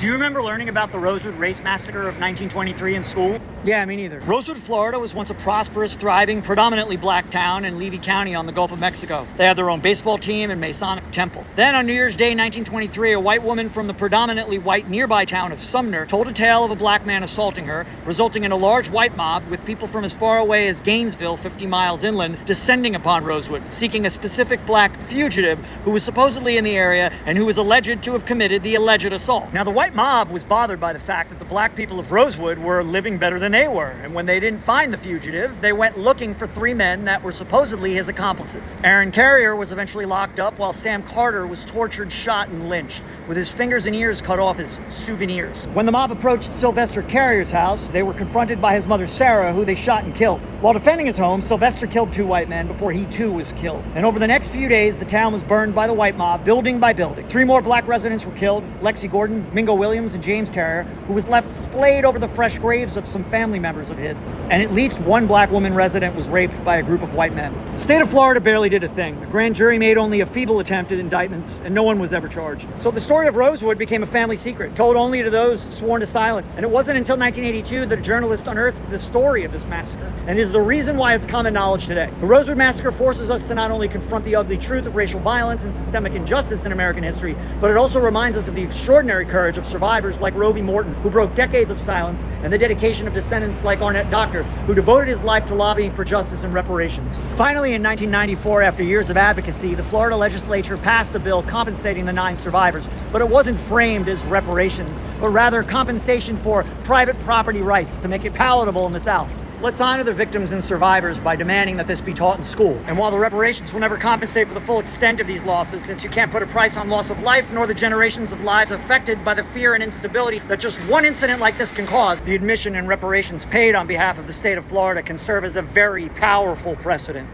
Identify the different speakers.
Speaker 1: Do you remember learning about the Rosewood race massacre of 1923 in school?
Speaker 2: Yeah, me neither.
Speaker 1: Rosewood, Florida was once a prosperous, thriving, predominantly black town in Levy County on the Gulf of Mexico. They had their own baseball team and Masonic temple. Then on New Year's Day 1923, a white woman from the predominantly white nearby town of Sumner told a tale of a black man assaulting her, resulting in a large white mob with people from as far away as Gainesville, 50 miles inland, descending upon Rosewood, seeking a specific black fugitive who was supposedly in the area and who was alleged to have committed the alleged assault. Now, the white mob was bothered by the fact that the black people of Rosewood were living better than they were, and when they didn't find the fugitive, they went looking for three men that were supposedly his accomplices. Aaron Carrier was eventually locked up, while Sam Carter was tortured, shot, and lynched, with his fingers and ears cut off as souvenirs. When the mob approached Sylvester Carrier's house, they were confronted by his mother Sarah, who they shot and killed. While defending his home, Sylvester killed two white men before he too was killed. And over the next few days, the town was burned by the white mob, building by building. Three more black residents were killed: Lexi Gordon, Mingo Williams, and James Carrier, who was left splayed over the fresh graves of some family members of his. And at least one black woman resident was raped by a group of white men. The state of Florida barely did a thing. The grand jury made only a feeble attempt at indictments, and no one was ever charged. So the story of Rosewood became a family secret, told only to those sworn to silence. And it wasn't until 1982 that a journalist unearthed the story of this massacre, and is the reason why it's common knowledge today. The Rosewood Massacre forces us to not only confront the ugly truth of racial violence and systemic injustice in American history, but it also reminds us of the extraordinary courage of survivors like Roby Morton, who broke decades of silence, and the dedication of descendants like Arnett Doctor, who devoted his life to lobbying for justice and reparations. Finally, in 1994, after years of advocacy, the Florida legislature passed a bill compensating the 9 survivors, but it wasn't framed as reparations, but rather compensation for private property rights to make it palatable in the South. Let's honor the victims and survivors by demanding that this be taught in school. And while the reparations will never compensate for the full extent of these losses, since you can't put a price on loss of life nor the generations of lives affected by the fear and instability that just one incident like this can cause, the admission and reparations paid on behalf of the state of Florida can serve as a very powerful precedent.